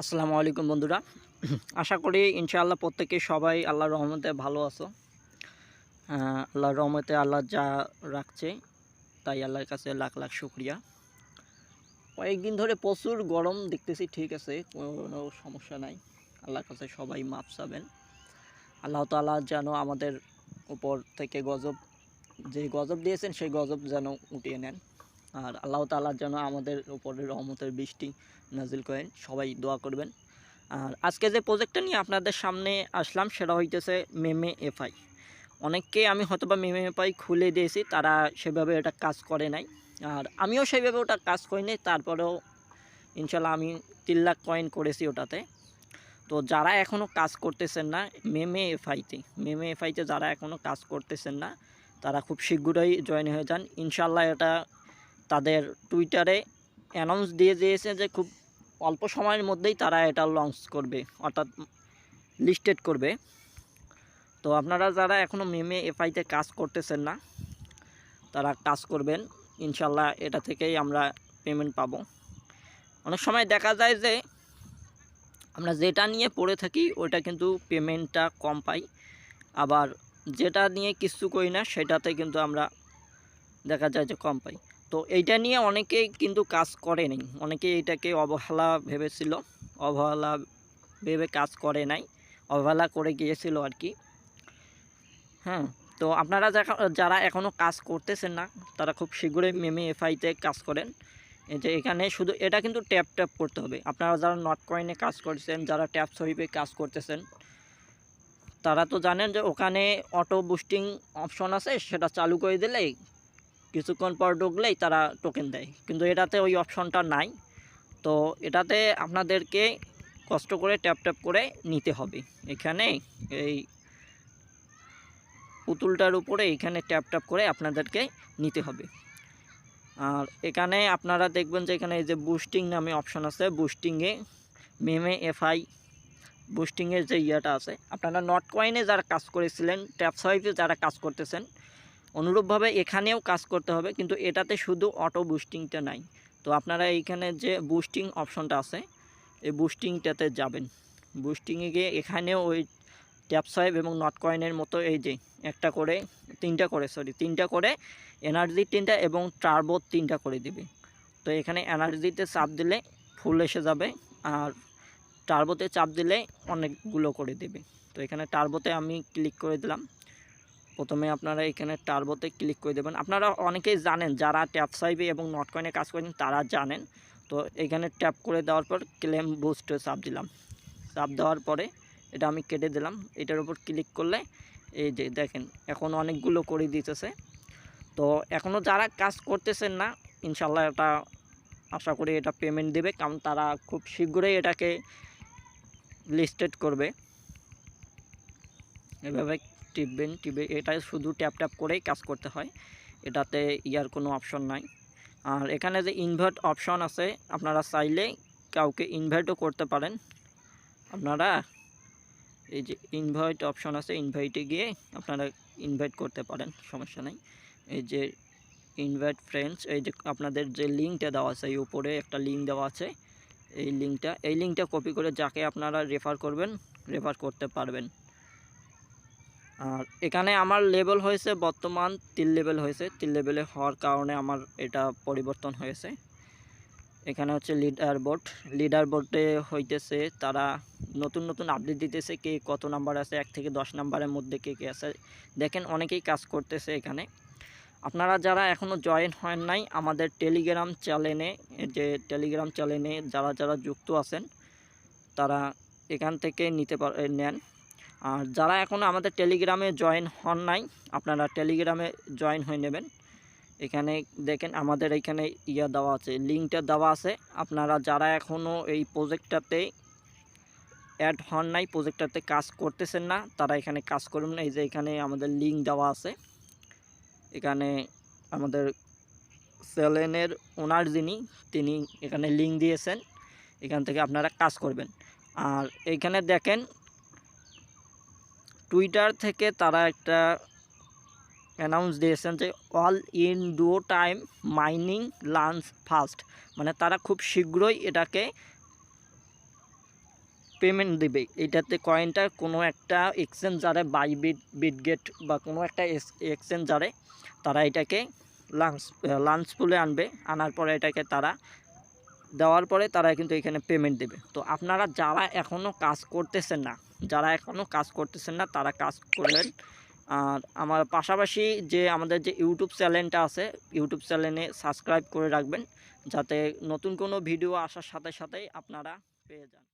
আসসালামু আলাইকুম বন্ধুরা। আশা করি ইনশাআল্লাহ প্রত্যেকে সবাই আল্লাহর রহমতে ভালো আছো। আল্লাহর রহমতে আল্লাহ যা রাখছে তাই আল্লাহর কাছে লাখ লাখ শুকরিয়া। কয়েকদিন ধরে প্রচুর গরম দেখতেছি, ঠিক আছে, কোনো সমস্যা নাই। আল্লাহর কাছে সবাই মাপ চাবেন। আল্লাহ তাআলা যেন আমাদের উপর থেকে যে গজব দিয়েছেন সেই গজব যেন উঠিয়ে নেন। আর আল্লাহ তাআলা যেন আমাদের উপরে রহমতের বৃষ্টি নাজিল করেন, সবাই দোয়া করবেন। আর আজকে যে প্রজেক্টটা নিয়ে আপনাদের সামনে আসলাম সেটা হইতেছে মেমে এফআই। অনেককে আমি হয়তোবা মেমে এফআই খুলে দিয়েছি, তারা সেভাবে এটা কাজ করে নাই। আর আমিও সেইভাবে ওটা কাজ করিনি, তারপরেও ইনশাল্লাহ আমি 3 লাখ কয়েন করেছি ওটাতে। তো যারা এখনও কাজ করতেছেন না মেমে এফআইতে যারা এখনও কাজ করতেছেন না তারা খুব শীঘ্রই জয়েন হয়ে যান ইনশাল্লাহ। এটা তাদের টুইটারে অ্যানাউন্স দিয়ে দিয়েছে যে খুব অল্প সময়ের মধ্যেই তারা এটা লঞ্চ করবে, অর্থাৎ লিস্টেড করবে। তো আপনারা যারা এখনও মেমে এফআইতে কাজ করতেছেন না তারা কাজ করবেন ইনশাল্লাহ, এটা থেকেই আমরা পেমেন্ট পাবো। অনেক সময় দেখা যায় যে আমরা যেটা নিয়ে পড়ে থাকি ওইটা কিন্তু পেমেন্টটা কম পাই, আবার যেটা নিয়ে কিছু করি না সেটাতে কিন্তু আমরা দেখা যায় যে কম পাই। তো এইটা নিয়ে অনেকেই কিন্তু কাজ করেনি, অনেকেই এটাকে অবহেলা ভেবেছিল, অবহেলা ভেবে কাজ করে নাই, অবহেলা করে গিয়েছিল আর কি। হ্যাঁ, তো আপনারা যারা এখনও কাজ করতেছেন না তারা খুব শীঘ্রই মেমে এফআইতে কাজ করেন। এই যে এখানে শুধু এটা কিন্তু ট্যাপ করতে হবে। আপনারা যারা নট কয়েনে কাজ করছেন, যারা ট্যাপ সোয়াইপে কাজ করতেছেন তারা তো জানেন যে ওখানে অটো বুস্টিং অপশন আছে, সেটা চালু করে দিলেই কিছুক্ষণ পর ঢুকলেই তারা টোকেন দেয়, কিন্তু এটাতে ওই অপশনটা নাই। তো এটাতে আপনাদেরকে কষ্ট করে ট্যাপ করে নিতে হবে। এখানে এই পুতুলটার উপরে এখানে ট্যাপ করে আপনাদেরকে নিতে হবে। আর এখানে আপনারা দেখবেন যে এখানে এই যে বুস্টিং নামে অপশন আছে, বুস্টিংয়ে মেমে এফআই বুস্টিংয়ের যে ইয়েটা আছে, আপনারা নট কয়েনে যারা কাজ করেছিলেন, ট্যাপ সোয়াইপে যারা কাজ করতেছেন অনুরূপভাবে এখানেও কাজ করতে হবে, কিন্তু এটাতে শুধু অটো বুস্টিংটা নাই। তো আপনারা এইখানে যে বুস্টিং অপশনটা আছে এই বুস্টিংটাতে যাবেন। বুস্টিংয়ে গিয়ে এখানেও ওই ট্যাপ সোয়াইপ এবং নট কয়েনের মতো এই যে তিনটা করে এনার্জি 3টা এবং টার্বো 3টা করে দিবে। তো এখানে এনার্জিতে চাপ দিলে ফুল এসে যাবে, আর টার্বোতে চাপ দিলে অনেকগুলো করে দেবে। তো এখানে টার্বোতে আমি ক্লিক করে দিলাম। প্রথমে আপনারা এখানে টার্বোতে ক্লিক করে দেবেন। আপনারা অনেকেই জানেন, যারা ট্যাপ সোয়াইপে এবং নট কয়েনে কাজ করেন তারা জানেন। তো এখানে ট্যাপ করে দেওয়ার পর ক্লেম বুস্টে চাপ দিলাম। চাপ দেওয়ার পরে এটা আমি কেটে দিলাম। এটার উপর ক্লিক করলে এই যে দেখেন এখন অনেকগুলো করে দিতেছে। তো এখনও যারা কাজ করতেছেন না ইনশাল্লাহ এটা আশা করি এটা পেমেন্ট দেবে, কারণ তারা খুব শীঘ্রই এটাকে লিস্টেড করবে। এভাবে টিপে এটা শুধু ট্যাপ করেই কাজ করতে হয়, এটাতে ইয়ার কোনো অপশন নাই। আর এখানে যে ইনভার্ট অপশন আছে, আপনারা চাইলে কাউকে ইনভাইটও করতে পারেন। আপনারা এই যে ইনভাইট অপশন আছে, ইনভাইটে গিয়ে আপনারা ইনভাইট করতে পারেন, সমস্যা নেই। এই যে ইনভাইট ফ্রেন্ডস, এই যে আপনাদের যে লিঙ্কটা দেওয়া আছে, এই উপরে একটা লিঙ্ক দেওয়া আছে, এই লিঙ্কটা কপি করে যাকে আপনারা রেফার করবেন রেফার করতে পারবেন। আর এখানে আমার লেভেল হয়েছে বর্তমান 3 লেভেল হয়েছে। 3 লেভেলে হওয়ার কারণে আমার এটা পরিবর্তন হয়েছে। এখানে হচ্ছে লিডার বোর্ডে হইতেছে তারা নতুন আপডেট দিতেছে, কে কত নাম্বার আছে, 1 থেকে 10 নাম্বারের মধ্যে কে আছে। দেখেন অনেকেই কাজ করতেছে এখানে। আপনারা যারা এখনও জয়েন হন নাই আমাদের টেলিগ্রাম চ্যানেলে যারা যুক্ত আছেন তারা এখান থেকে নেন। আর যারা এখনও আমাদের টেলিগ্রামে জয়েন হন নাই আপনারা টেলিগ্রামে জয়েন হয়ে নেবেন। এখানে দেখেন আমাদের এইখানে দেওয়া আছে, লিঙ্কটা দেওয়া আছে। আপনারা যারা এখনও এই প্রজেক্টটাতে অ্যাড হন নাই, প্রজেক্টটাতে কাজ করতেছেন না, তারা এখানে কাজ করুন। এই যে এখানে আমাদের লিঙ্ক দেওয়া আছে, এখানে আমাদের চ্যানেলের ওনার তিনি এখানে লিঙ্ক দিয়েছেন, এখান থেকে আপনারা কাজ করবেন। আর এইখানে দেখেন টুইটার থেকে তারা একটা অ্যানাউন্স দিয়েছেন যে all in duo time mining lunch fast, মানে তারা খুব শীঘ্রই এটাকে পেমেন্ট দেবে। এইটাতে কয়েনটা কোনো একটা এক্সচেঞ্জারে বিটগেট বা কোনো একটা এক্সচেঞ্জারে তারা এটাকে লাঞ্চ পুলে আনবে। আনার পরে এটাকে তারা দেওয়ার পরে তারা কিন্তু এখানে পেমেন্ট দেবে। তো আপনারা যারা এখনও কাজ করতেছেন না তারা কাজ করবেন। আর আমার পাশাপাশি যে আমাদের যে ইউটিউব চ্যানেলটা আছে, ইউটিউব চ্যানেলে সাবস্ক্রাইব করে রাখবেন, যাতে নতুন কোনো ভিডিও আসার সাথে সাথেই আপনারা পেয়ে যান।